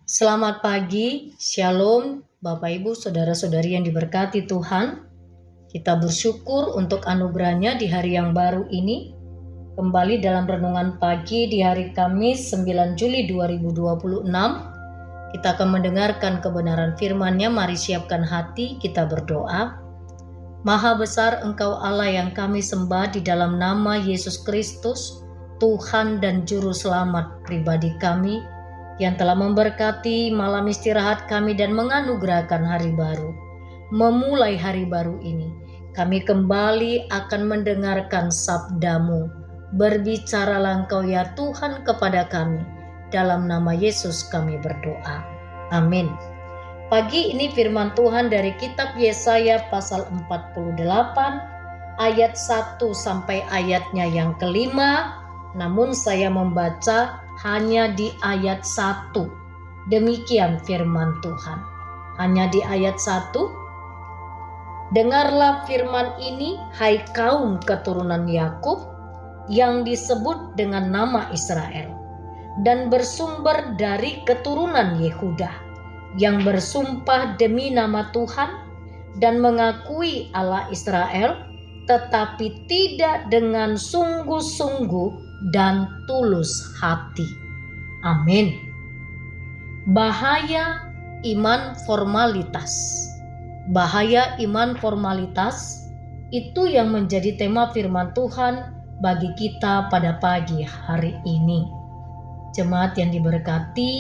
Selamat pagi, Shalom, Bapak Ibu, Saudara-saudari yang diberkati Tuhan. Kita bersyukur untuk anugerahnya di hari yang baru ini. Kembali dalam renungan pagi di hari Kamis 9 Juli 2026. Kita akan mendengarkan kebenaran firman-Nya. Mari siapkan hati, kita berdoa. Maha besar Engkau Allah yang kami sembah di dalam nama Yesus Kristus, Tuhan dan Juru Selamat pribadi kami, yang telah memberkati malam istirahat kami dan menganugerahkan hari baru. Memulai hari baru ini, kami kembali akan mendengarkan sabda-Mu. Berbicaralah Engkau ya Tuhan kepada kami. Dalam nama Yesus kami berdoa. Amin. Pagi ini firman Tuhan dari kitab Yesaya pasal 48 ayat 1 sampai ayatnya yang kelima. Namun saya membaca hanya di ayat 1. Demikian firman Tuhan. Hanya di ayat 1. Dengarlah firman ini, hai kaum keturunan Yakub, yang disebut dengan nama Israel, dan bersumber dari keturunan Yehuda, yang bersumpah demi nama Tuhan, dan mengakui Allah Israel, tetapi tidak dengan sungguh-sungguh dan tulus hati. Amin. Bahaya iman formalitas. Bahaya iman formalitas itu yang menjadi tema firman Tuhan bagi kita pada pagi hari ini. Jemaat yang diberkati,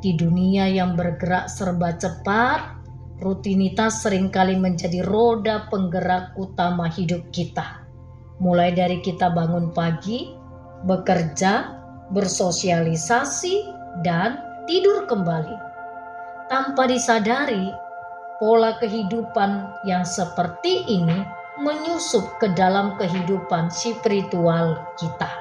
di dunia yang bergerak serba cepat, rutinitas seringkali menjadi roda penggerak utama hidup kita. Mulai dari kita bangun pagi, bekerja, bersosialisasi, dan tidur kembali. Tanpa disadari, pola kehidupan yang seperti ini menyusup ke dalam kehidupan spiritual kita.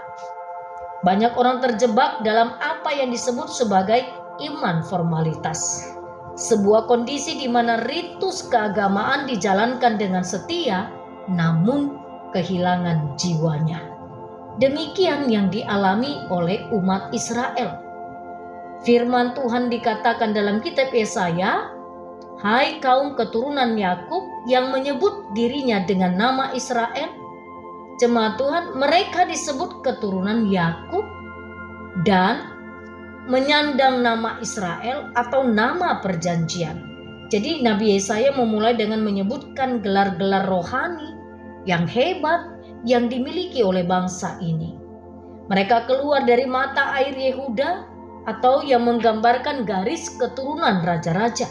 Banyak orang terjebak dalam apa yang disebut sebagai iman formalitas. Sebuah kondisi di mana ritus keagamaan dijalankan dengan setia, namun kehilangan jiwanya. Demikian yang dialami oleh umat Israel. Firman Tuhan dikatakan dalam kitab Yesaya, hai kaum keturunan Yakub yang menyebut dirinya dengan nama Israel. Jemaat Tuhan, mereka disebut keturunan Yakub dan menyandang nama Israel atau nama perjanjian. Jadi Nabi Yesaya memulai dengan menyebutkan gelar-gelar rohani yang hebat yang dimiliki oleh bangsa ini. Mereka keluar dari mata air Yehuda atau yang menggambarkan garis keturunan raja-raja.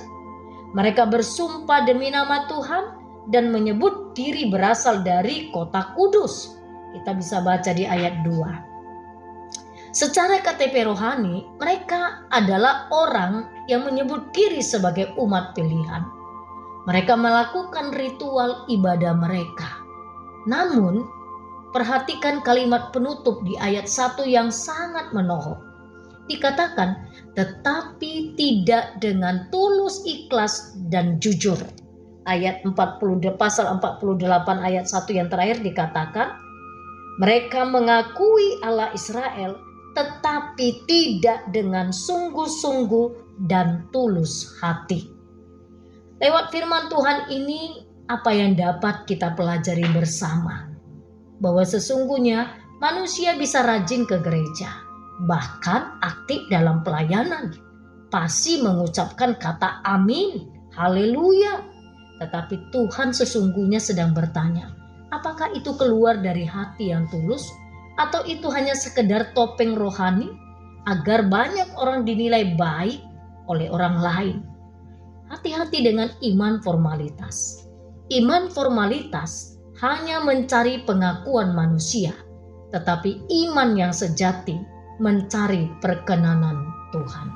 Mereka bersumpah demi nama Tuhan dan menyebut diri berasal dari kota kudus. Kita bisa baca di ayat 2. Secara KTP rohani, mereka adalah orang yang menyebut diri sebagai umat pilihan. Mereka melakukan ritual ibadah mereka. Namun, perhatikan kalimat penutup di ayat 1 yang sangat menohok. Dikatakan, tetapi tidak dengan tulus, ikhlas, dan jujur. Pasal 48 ayat 1 yang terakhir dikatakan, mereka mengakui Allah Israel, tetapi tidak dengan sungguh-sungguh dan tulus hati. Lewat firman Tuhan ini, apa yang dapat kita pelajari bersama? Bahwa sesungguhnya manusia bisa rajin ke gereja, bahkan aktif dalam pelayanan, pasti mengucapkan kata amin, haleluya. Tetapi Tuhan sesungguhnya sedang bertanya, apakah itu keluar dari hati yang tulus, atau itu hanya sekedar topeng rohani agar banyak orang dinilai baik oleh orang lain? Hati-hati dengan iman formalitas. Iman formalitas hanya mencari pengakuan manusia, tetapi iman yang sejati mencari perkenanan Tuhan.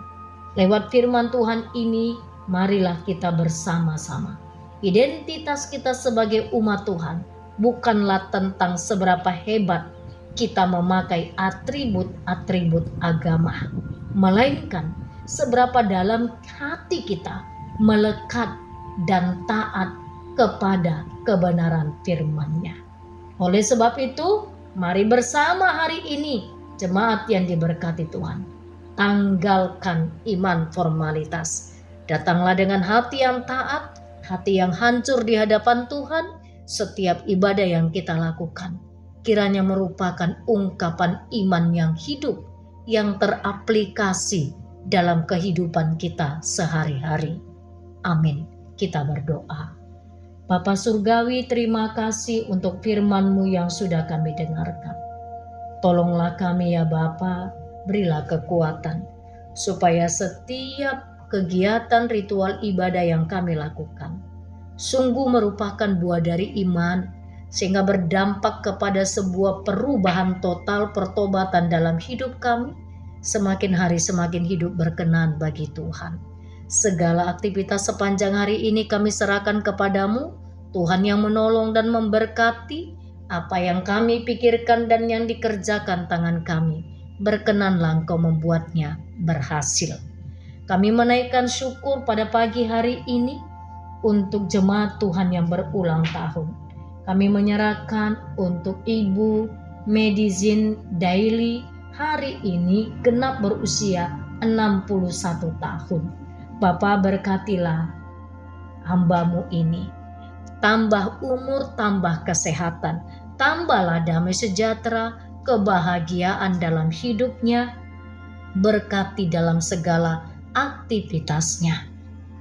Lewat firman Tuhan ini, marilah kita bersama-sama. Identitas kita sebagai umat Tuhan bukanlah tentang seberapa hebat kita memakai atribut-atribut agama, melainkan seberapa dalam hati kita melekat dan taat kepada kebenaran firman-Nya. Oleh sebab itu, mari bersama hari ini, jemaat yang diberkati Tuhan, Tanggalkan iman formalitas. Datanglah dengan hati yang taat, hati yang hancur di hadapan Tuhan. Setiap ibadah yang kita lakukan kiranya merupakan ungkapan iman yang hidup, yang teraplikasi dalam kehidupan kita sehari-hari. Amin. Kita berdoa. Bapa Surgawi, terima kasih untuk firman-Mu yang sudah kami dengarkan. Tolonglah kami ya Bapa, berilah kekuatan, supaya setiap kegiatan ritual ibadah yang kami lakukan sungguh merupakan buah dari iman, sehingga berdampak kepada sebuah perubahan total pertobatan dalam hidup kami. Semakin hari semakin hidup berkenan bagi Tuhan. Segala aktivitas sepanjang hari ini kami serahkan kepadamu, Tuhan yang menolong dan memberkati apa yang kami pikirkan dan yang dikerjakan tangan kami. Berkenanlah Engkau membuatnya berhasil. Kami menaikkan syukur pada pagi hari ini untuk jemaat Tuhan yang berulang tahun. Kami menyerahkan untuk Ibu Medizin Daily hari ini genap berusia 61 tahun. Bapa, berkatilah hamba-Mu ini. Tambah umur, tambah kesehatan, tambahlah damai sejahtera, kebahagiaan dalam hidupnya, berkati dalam segala aktivitasnya.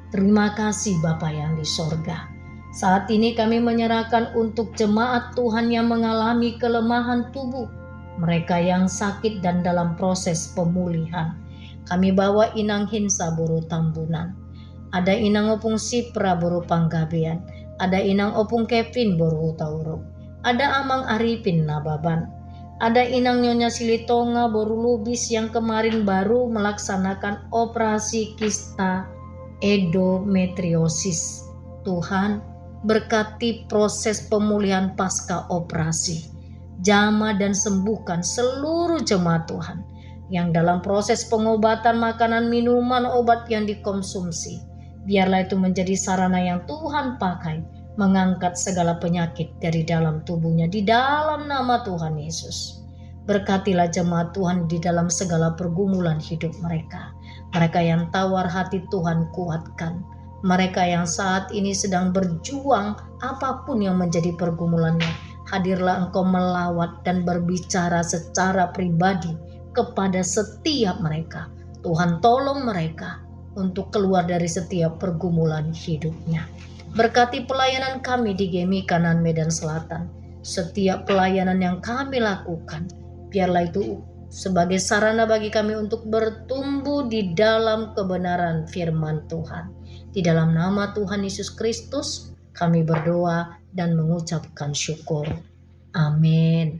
Terima kasih Bapa yang di sorga. Saat ini kami menyerahkan untuk jemaat Tuhan yang mengalami kelemahan tubuh, mereka yang sakit dan dalam proses pemulihan. Kami bawa Inang Hinsa Boru Tambunan, ada Inang Opung Sipra Boru Panggabean, ada Inang Opung Kevin Boru Tauruk, ada Amang Arifin Nababan, ada Inang Nyonya Silitonga Boru Lubis yang kemarin baru melaksanakan operasi kista endometriosis. Tuhan, berkati proses pemulihan pasca operasi. Jamah dan sembuhkan seluruh jemaat Tuhan yang dalam proses pengobatan, makanan, minuman, obat yang dikonsumsi. Biarlah itu menjadi sarana yang Tuhan pakai mengangkat segala penyakit dari dalam tubuhnya di dalam nama Tuhan Yesus. Berkatilah jemaat Tuhan di dalam segala pergumulan hidup mereka. Mereka yang tawar hati Tuhan kuatkan. Mereka yang saat ini sedang berjuang apapun yang menjadi pergumulannya, hadirlah Engkau melawat dan berbicara secara pribadi kepada setiap mereka. Tuhan, tolong mereka untuk keluar dari setiap pergumulan hidupnya. Berkati pelayanan kami di GEMI Kanan Medan Selatan. Setiap pelayanan yang kami lakukan, biarlah itu sebagai sarana bagi kami untuk bertumbuh di dalam kebenaran firman Tuhan. Di dalam nama Tuhan Yesus Kristus kami berdoa dan mengucapkan syukur. Amin.